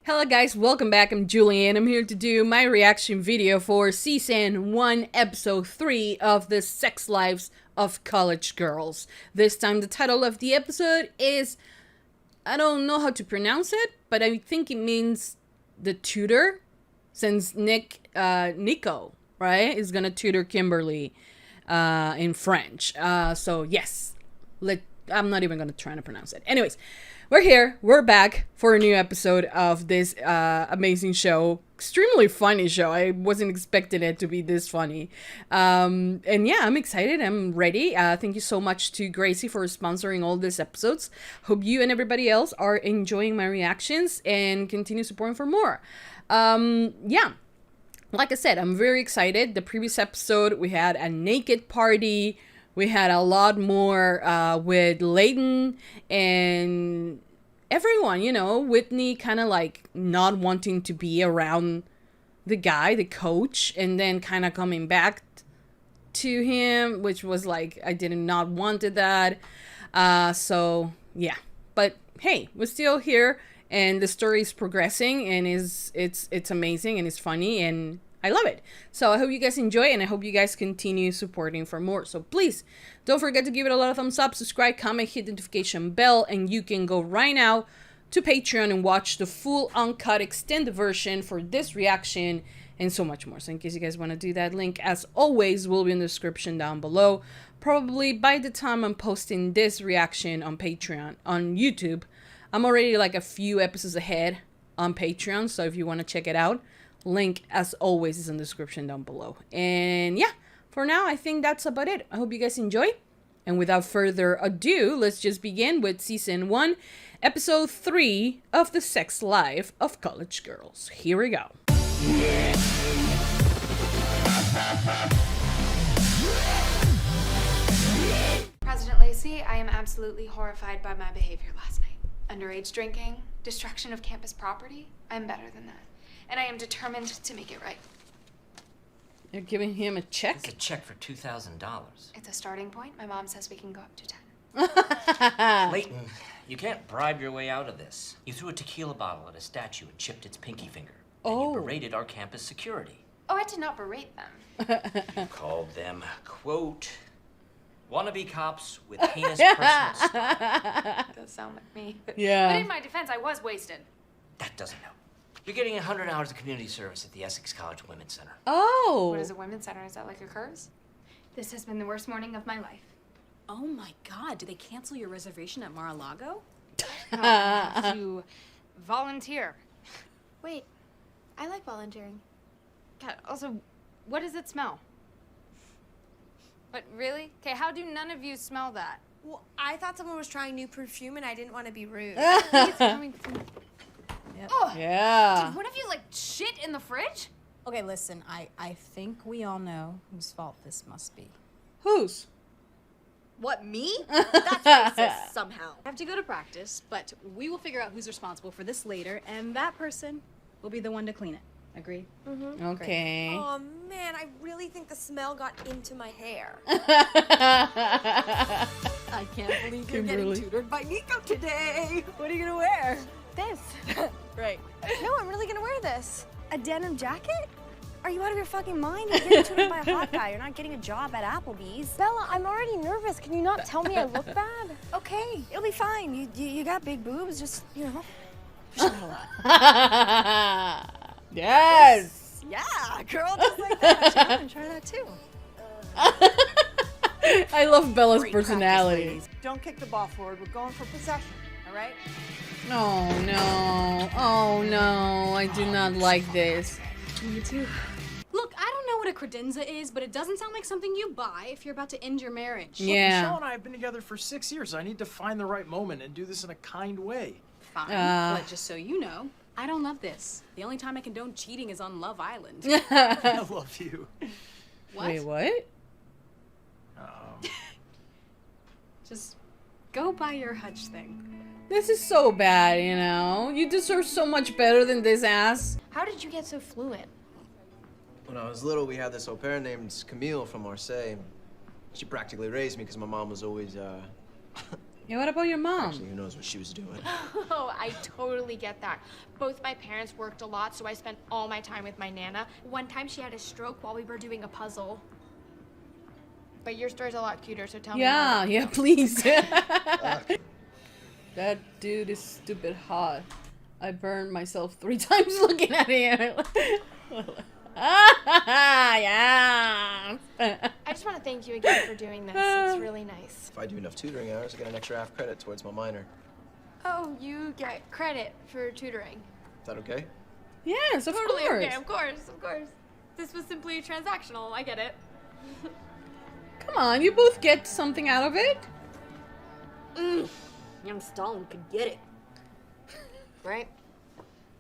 Hello guys, welcome back. I'm Julie and I'm here to do my reaction video for Season 1, Episode 3 of the Sex Lives of College Girls. This time the title of the episode is, I don't know how to pronounce it, but I think it means the tutor, since Nico, right, is gonna tutor Kimberly in French. So yes, I'm not even gonna try to pronounce it. Anyways, we're here, we're back for a new episode of this amazing show. Extremely funny show. I wasn't expecting it to be this funny. And yeah, I'm excited. I'm ready. Thank you so much to Gracie for sponsoring all these episodes. Hope you and everybody else are enjoying my reactions and continue supporting for more. Yeah. Like I said, I'm very excited. The previous episode, we had a naked party. We had a lot more with Layton and everyone, you know, Whitney kind of like not wanting to be around the guy, the coach, and then kind of coming back to him, which was like, I did not wanted that. So yeah, but hey, we're still here and the story is progressing and it's amazing and it's funny and I love it. So I hope you guys enjoy and I hope you guys continue supporting for more. So please don't forget to give it a lot of thumbs up, subscribe, comment, hit the notification bell, and you can go right now to Patreon and watch the full uncut extended version for this reaction and so much more. So in case you guys want to do that, link as always will be in the description down below. Probably by the time I'm posting this reaction on Patreon, on YouTube, I'm already like a few episodes ahead on Patreon. So if you want to check it out, link as always is in the description down below. And yeah, for now I think that's about it. I hope you guys enjoy, and without further ado, let's just begin with Season 1, Episode 3 of the Sex Life of College Girls. Here we go. President Lacey, I am absolutely horrified by my behavior last night. Underage drinking, destruction of campus property. I'm better than that. And I am determined to make it right. You're giving him a check? It's a check for $2,000. It's a starting point. My mom says we can go up to 10. Layton, you can't bribe your way out of this. You threw a tequila bottle at a statue and chipped its pinky finger. And you berated our campus security. Oh, I did not berate them. You called them, quote, wannabe cops with heinous personal stuff. Does sound like me. Yeah. But in my defense, I was wasted. That doesn't help. You're getting 100 hours of community service at the Essex College Women's Center. Oh. What is a women's center? Is that like a curse? This has been the worst morning of my life. Oh my god, did they cancel your reservation at Mar-a-Lago? You volunteer. Wait, I like volunteering. God, also, what does it smell? But really? Okay, how do none of you smell that? Well, I thought someone was trying new perfume and I didn't want to be rude. It's coming from... Yep. Oh, Yeah. did one of you like shit in the fridge? Okay, listen, I think we all know whose fault this must be. Whose? What, me? That's racist somehow. I have to go to practice, but we will figure out who's responsible for this later, and that person will be the one to clean it. Agreed? Mm-hmm. Okay. Oh man, I really think the smell got into my hair. I can't believe you're Kimberly. getting tutored by Nico today. What are you gonna wear? This. Right. No, I'm really gonna wear this. A denim jacket? Are you out of your fucking mind? You're getting tutored by a hot guy. You're not getting a job at Applebee's. Bella, I'm already nervous. Can you not tell me I look bad? Okay, it'll be fine. You got big boobs. Just, you know, push it a lot. Yes. Yeah, girl, just like that. I'm gonna try that too. I love Bella's Great personality. practice, ladies. Don't kick the ball forward. We're going for possession, all right? Oh no. Oh no. I do not like this. Me too. Look, I don't know what a credenza is, but it doesn't sound like something you buy if you're about to end your marriage. Yeah. Michelle and I have been together for 6 years. I need to find the right moment and do this in a kind way. Fine, but just so you know, I don't love this. The only time I condone cheating is on Love Island. I love you. What? Wait, what? Just go buy your Hutch thing. This is so bad, you know? You deserve so much better than this ass. How did you get so fluent? When I was little, we had this au pair named Camille from Marseille. She practically raised me because my mom was always Yeah, what about your mom? Actually, who knows what she was doing? Oh, I totally get that. Both my parents worked a lot, so I spent all my time with my Nana. One time she had a stroke while we were doing a puzzle. But your story's a lot cuter, so tell me. Yeah, please. That dude is stupid hot. I burned myself 3 times looking at him. Yeah. I just want to thank you again for doing this. It's really nice. If I do enough tutoring hours, I get an extra half credit towards my minor. Oh, you get credit for tutoring. Is that okay? Yes, of Totally course. okay, of course. This was simply transactional. I get it. Come on, you both get something out of it. Young Stalin could get it. Right?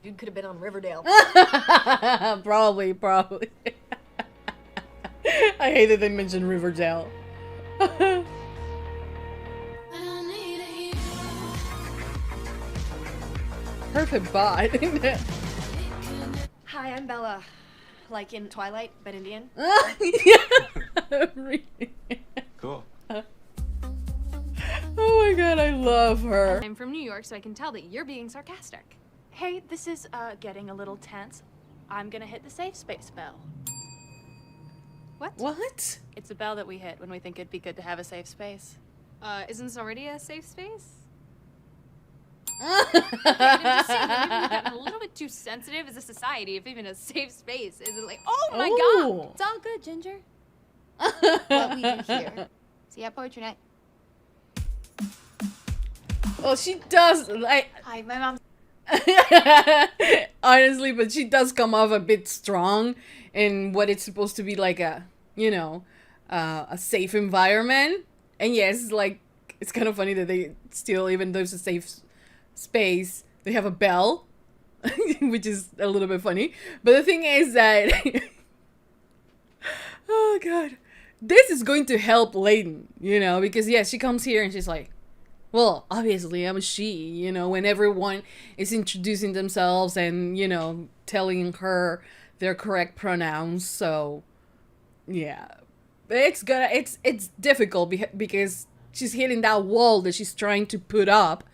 Dude could have been on Riverdale. Probably. I hate that they mentioned Riverdale. Perfect bot. Hi, I'm Bela. Like in Twilight, but Indian. Cool. Oh my god, I love her. I'm from New York, so I can tell that you're being sarcastic. Hey, this is getting a little tense. I'm gonna hit the safe space bell. What? It's a bell that we hit when we think it'd be good to have a safe space. Isn't this already a safe space? I'm just saying that maybe we've gotten a little bit too sensitive as a society if even a safe space isn't like, oh my god! It's all good, Ginger. What we do here. See ya, poetry night. Well, she does, like... Hi, my mom's... Honestly, but she does come off a bit strong in what it's supposed to be like a, you know, a safe environment. And yes, like, it's kind of funny that they still, even though it's a safe space, they have a bell, which is a little bit funny. But the thing is that, oh god, this is going to help Layton, you know, because yes, she comes here and she's like, well, obviously I'm a she, you know, when everyone is introducing themselves and, you know, telling her their correct pronouns. So yeah, it's difficult because she's hitting that wall that she's trying to put up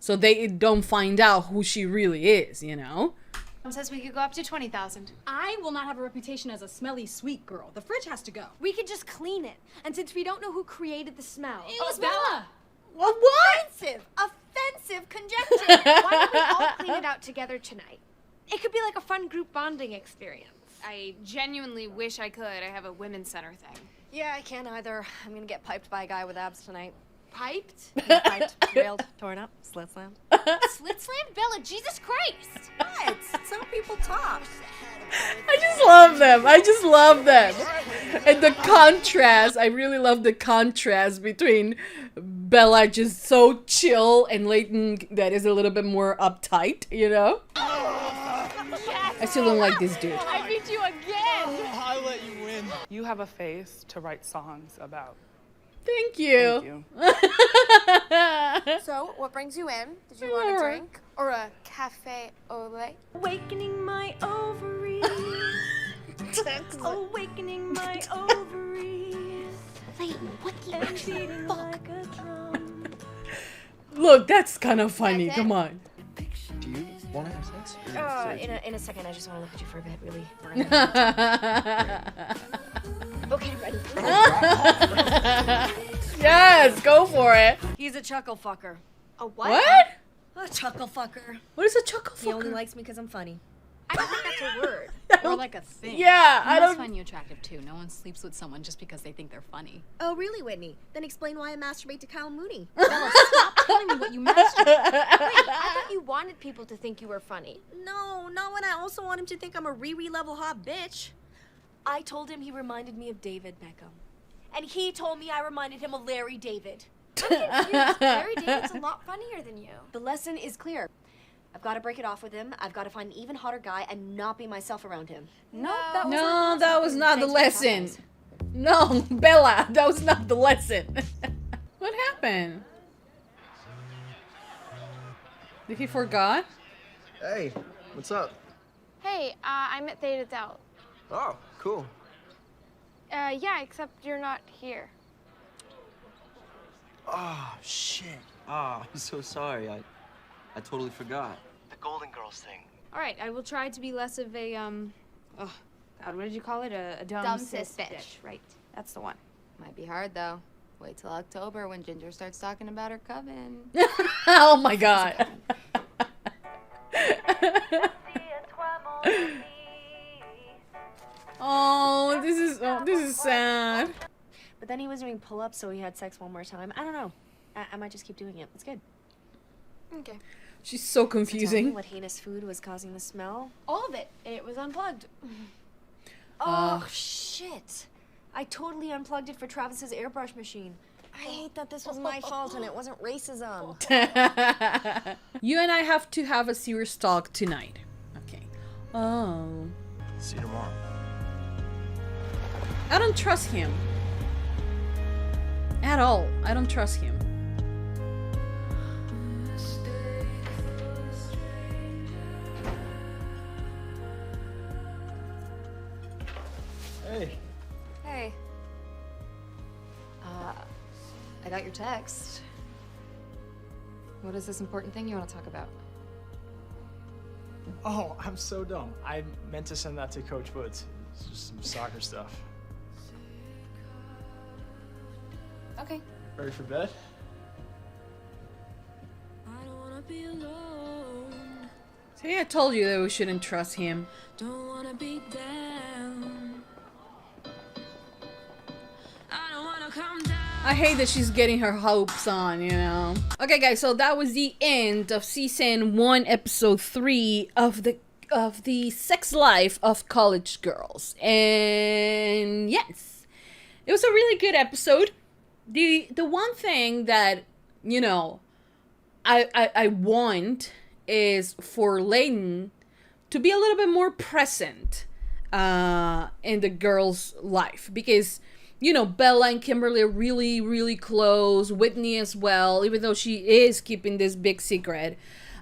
so they don't find out who she really is, you know? Mom says we could go up to 20,000. I will not have a reputation as a smelly sweet girl. The fridge has to go. We could just clean it. And since we don't know who created the smell... It was Bella! What? Offensive conjecture. Why don't we all clean it out together tonight? It could be like a fun group bonding experience. I genuinely wish I could. I have a women's center thing. Yeah, I can't either. I'm gonna get piped by a guy with abs tonight. Piped? Yeah, piped, railed, torn up, slit slammed. Slit slammed? Bella, Jesus Christ! What? Some people talk. I just love them. And the contrast, I really love the contrast between Bella just so chill and Layton that is a little bit more uptight, you know? I still don't like this dude. I beat you again! I let you win. You have a face to write songs about. Thank you. Thank you. So, what brings you in? Did you want a drink? Or a cafe au lait? Awakening my ovaries. Awakening my ovaries. Layton, what the And actual beating fuck? like a drum. Look, that's kind of funny. That's it? Come on. Do you want to have sex? In a second, I just want to look at you for a bit, really. Okay, ready. Yes, go for it. He's a chuckle fucker. A what? What? A chuckle fucker. What is a chuckle He only fucker? likes me because I'm funny. I don't think that's a word. Or like a thing. Yeah, I I don't. find you attractive too. No one sleeps with someone just because they think they're funny. Oh, really, Whitney? Then explain why I masturbate to Kyle Mooney. Bella, stop telling me what you masturbate. I thought you wanted people to think you were funny. No, not when I also want him to think I'm a Riri level hot bitch. I told him he reminded me of David Beckham. And he told me I reminded him of Larry David. I'm confused. Larry David's a lot funnier than you. The lesson is clear. I've got to break it off with him. I've got to find an even hotter guy and not be myself around him. No, No, that was not the Thanks for the lesson. No, Bella, that was not the lesson. What happened? Did he forgot? Hey, what's up? Hey, I'm at Theta Del. Oh, cool. Yeah, except you're not here. Oh, shit. Ah, I'm so sorry. I totally forgot. The Golden Girls thing. All right, I will try to be less of a, oh, God, what did you call it? A dumb sis bitch. Right, that's the one. Might be hard, though. Wait till October when Ginger starts talking about her coven. Oh my god. Oh, this is sad. But then he was doing pull-ups, so he had sex one more time. I don't know. I might just keep doing it. It's good. Okay. She's so So tell me confusing. what heinous food was causing the smell? All of it. It was unplugged. Oh, shit. I totally unplugged it for Travis's airbrush machine. I hate that this was my fault and it wasn't racism. You and I have to have a serious talk tonight. Okay. Oh. See you tomorrow. I don't trust him. At all. I don't trust him. Hey. Hey. I got your text. What is this important thing you want to talk about? Oh, I'm so dumb. I meant to send that to Coach Woods. It's just some soccer stuff. Okay. Ready for bed? See, I told you that we shouldn't trust him. Don't wanna be down. I don't wanna come down. I hate that she's getting her hopes on, you know. Okay, guys, so that was the end of season 1, episode 3 of the sex life of college girls. And yes, it was a really good episode. The one thing that, you know, I want is for Layton to be a little bit more present in the girls' life, because, you know, Bella and Kimberly are really, really close. Whitney as well, even though she is keeping this big secret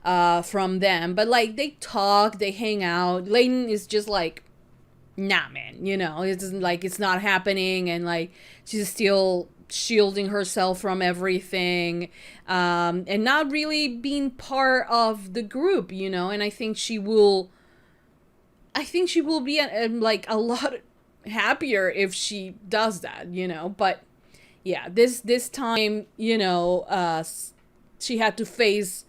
from them. But, like, they talk, they hang out. Layton is just like, nah, man, you know, it's like, it's not happening. And, like, she's still shielding herself from everything, and not really being part of the group, you know. And I think she will be like a lot happier if she does that, you know. But yeah, this time, you know, she had to face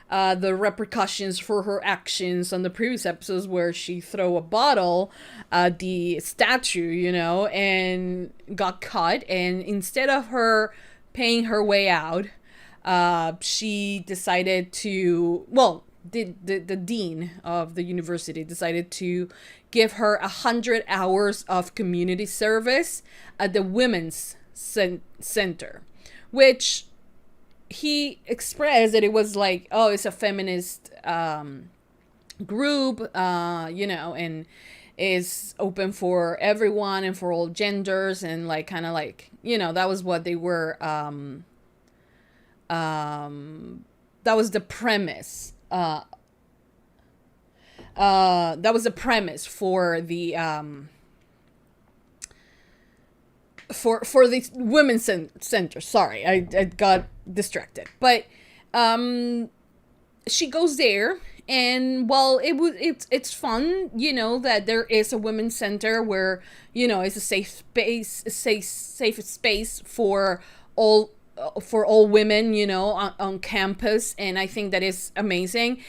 the repercussions for her actions on the previous episodes, where she threw a bottle at the statue, you know, and got caught. And instead of her paying her way out, she decided to, well, the dean of the university decided to give her 100 hours of community service at the women's center, which he expressed that it was like, oh, it's a feminist group, you know, and is open for everyone and for all genders, and like, kind of like, you know, that was what they were, that was the premise. That was the premise for the for the women's center. Sorry, I got distracted. But she goes there, and well, it's fun, you know, that there is a women's center where, you know, it's a safe space for all women, you know, on campus. And I think that is amazing.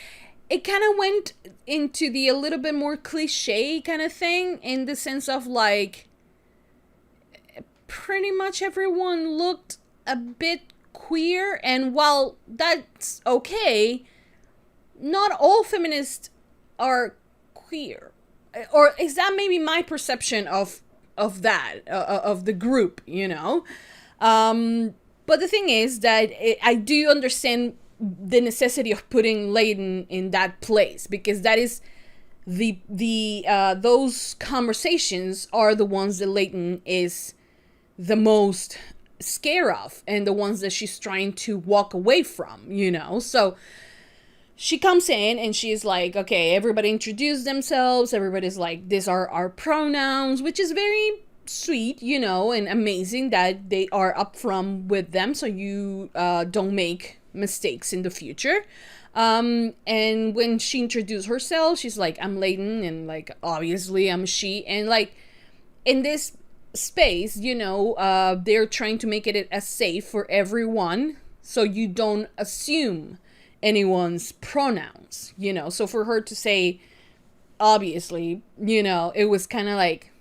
It kind of went into the a little bit more cliche kind of thing, in the sense of like, pretty much everyone looked a bit queer. And while that's okay, not all feminists are queer. Or is that maybe my perception of that, of the group, you know? But the thing is that I do understand the necessity of putting Layton in that place, because that is those conversations are the ones that Layton is the most scared of, and the ones that she's trying to walk away from, you know. So she comes in and she's like, okay, everybody introduce themselves, everybody's like, these are our pronouns, which is very sweet, you know, and amazing that they are upfront with them, so you don't make mistakes in the future. And when she introduced herself, she's like, I'm Layden, and like, obviously I'm she. And like, in this space, you know, they're trying to make it as safe for everyone, so you don't assume anyone's pronouns, you know. So for her to say, obviously, you know, it was kind of like,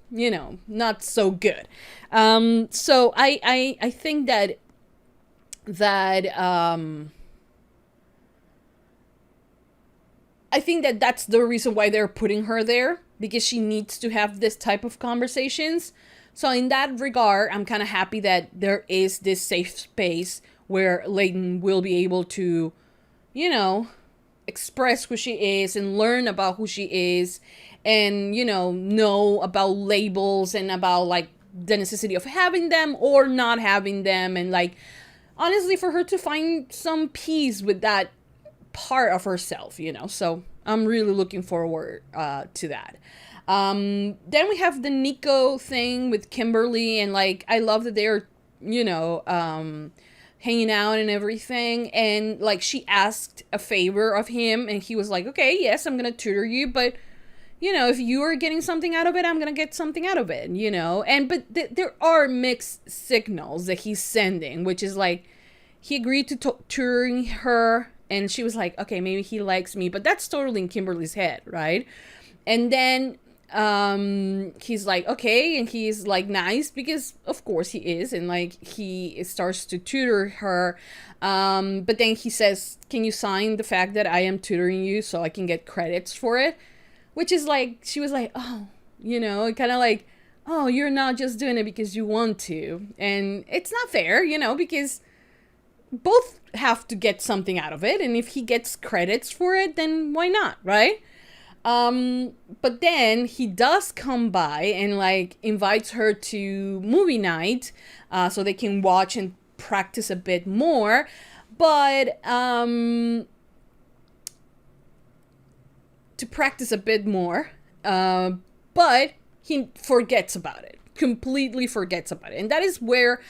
you know, not so good. So I think that I think that that's the reason why they're putting her there, because she needs to have this type of conversations. So in that regard, I'm kind of happy that there is this safe space where Layden will be able to, you know, express who she is and learn about who she is, and, you know about labels and about like the necessity of having them or not having them, and like, honestly, for her to find some peace with that part of herself, you know. So I'm really looking forward to that. Then we have the Nico thing with Kimberly, and like, I love that they're, you know, hanging out and everything, and like, she asked a favor of him, and he was like, okay, yes, I'm gonna tutor you, but, you know, if you are getting something out of it, I'm gonna get something out of it, you know. And but there are mixed signals that he's sending, which is like, he agreed to tutoring her, and she was like, okay, maybe he likes me, but that's totally in Kimberly's head, right? And then he's like, okay, and he's like nice, because of course he is, and like, he starts to tutor her, but then he says, can you sign the fact that I am tutoring you so I can get credits for it? Which is like, she was like, oh, you know, kind of like, oh, you're not just doing it because you want to. And it's not fair, you know, because both have to get something out of it, and if he gets credits for it, then why not, right? But then he does come by and like invites her to movie night, so they can watch and practice a bit more, but but he forgets about it, completely forgets about it. And that is where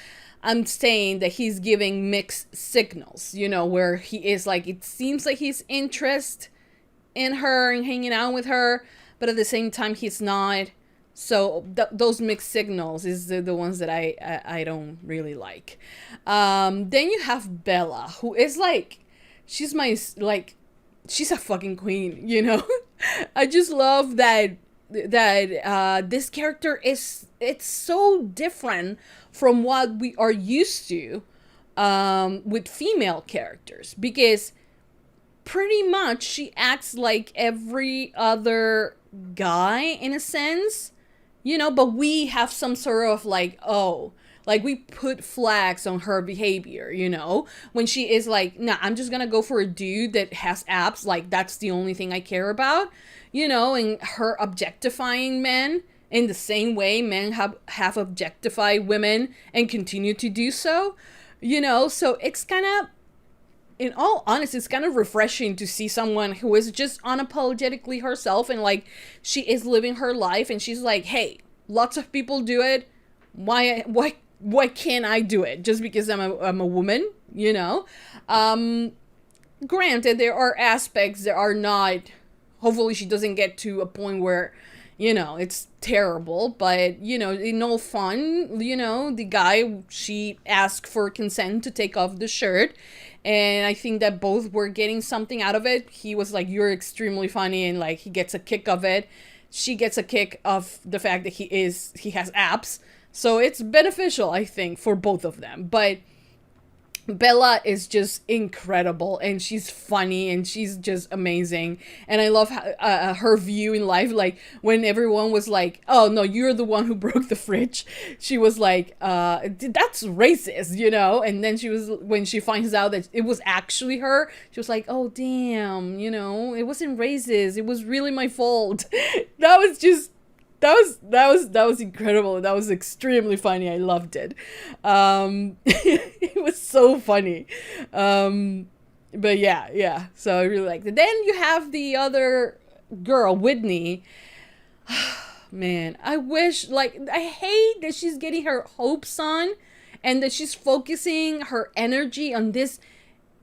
I'm saying that he's giving mixed signals, you know, where he is like, it seems like he's interested in her and hanging out with her, but at the same time he's not. So those mixed signals is the ones that I don't really like. Then you have Bela, who is like, she's my, like, she's a fucking queen, you know. I just love that this character it's so different from what we are used to with female characters, because pretty much she acts like every other guy in a sense, you know, but we have some sort of like, oh, like we put flags on her behavior, you know, when she is like, nah, I'm just gonna go for a dude that has abs, like that's the only thing I care about, you know. And her objectifying men in the same way men have objectified women and continue to do so, you know. So it's kind of, in all honesty, it's kind of refreshing to see someone who is just unapologetically herself, and like, she is living her life, and she's like, hey, lots of people do it, why can't I do it just because I'm a woman, you know? Granted, there are aspects that are not, hopefully she doesn't get to a point where, you know, it's terrible, but, you know, in all fun, you know, the guy, she asked for consent to take off the shirt, and I think that both were getting something out of it. He was like, you're extremely funny, and like, he gets a kick of it. She gets a kick of the fact that he has abs. So it's beneficial, I think, for both of them. But Bela is just incredible, and she's funny, and she's just amazing. And I love her view in life. Like, when everyone was like, oh no, you're the one who broke the fridge, she was like, that's racist, you know. And then when she finds out that it was actually her, she was like, oh damn, you know, it wasn't racist, it was really my fault. That was incredible. That was extremely funny. I loved it. It was so funny. But yeah. So I really liked it. Then you have the other girl, Whitney. Man, I hate that she's getting her hopes on, and that she's focusing her energy on this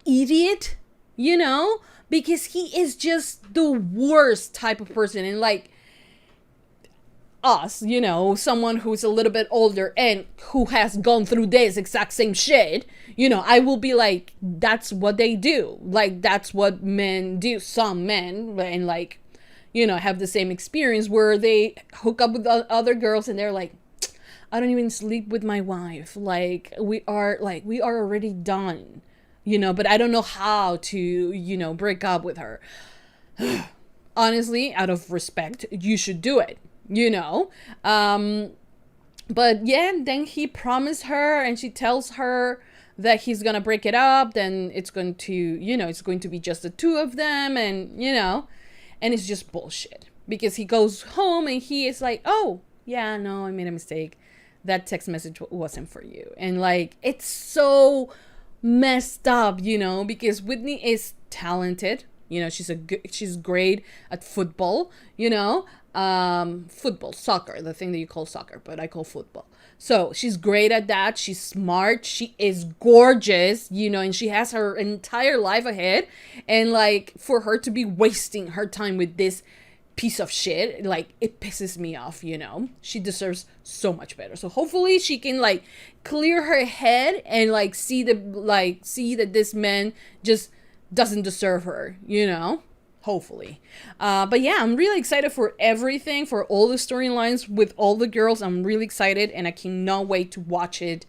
idiot, you know, because he is just the worst type of person. And like us, you know, someone who's a little bit older and who has gone through this exact same shit, you know, I will be like, that's what they do. Like, that's what men do. Some men, and like, you know, have the same experience where they hook up with other girls and they're like, I don't even sleep with my wife. Like, we are already done, you know, but I don't know how to, you know, break up with her. Honestly, out of respect, you should do it, you know. But yeah, then he promised her and she tells her that he's gonna break it up. Then it's going to, you know, it's going to be just the two of them, and, you know, and it's just bullshit. Because he goes home and he is like, oh, yeah, no, I made a mistake. That text message wasn't for you. And like, it's so messed up, you know, because Whitney is talented. You know, she's great at football, you know, football, soccer, the thing that you call soccer, but I call football. So she's great at that. She's smart. She is gorgeous, you know, and she has her entire life ahead. And like, for her to be wasting her time with this piece of shit, like, it pisses me off, you know. She deserves so much better. So hopefully she can like clear her head and like see that this man just doesn't deserve her, you know. Hopefully. But yeah, I'm really excited for everything, for all the storylines with all the girls. I'm really excited and I cannot wait to watch it,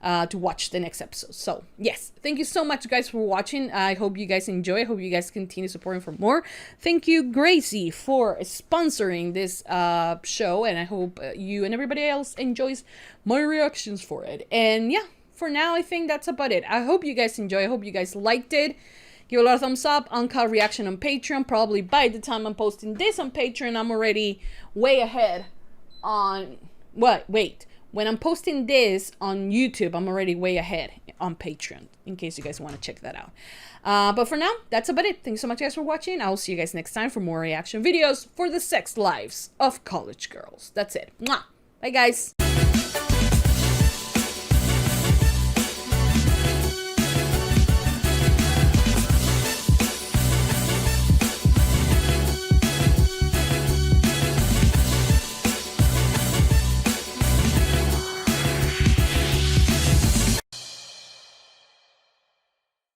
to watch the next episode. So yes, thank you so much guys for watching. I hope you guys enjoy. I hope you guys continue supporting for more. Thank you, Gracie, for sponsoring this show, and I hope you and everybody else enjoys my reactions for it. And yeah, for now, I think that's about it. I hope you guys enjoy. I hope you guys liked it. Give a lot of thumbs up. UNCUT reaction on Patreon. Probably by the time I'm posting this on Patreon, I'm already way ahead on... Wait. When I'm posting this on YouTube, I'm already way ahead on Patreon, in case you guys want to check that out. But for now, that's about it. Thanks so much, guys, for watching. I will see you guys next time for more reaction videos for the sex lives of college girls. That's it. Mwah. Bye, guys.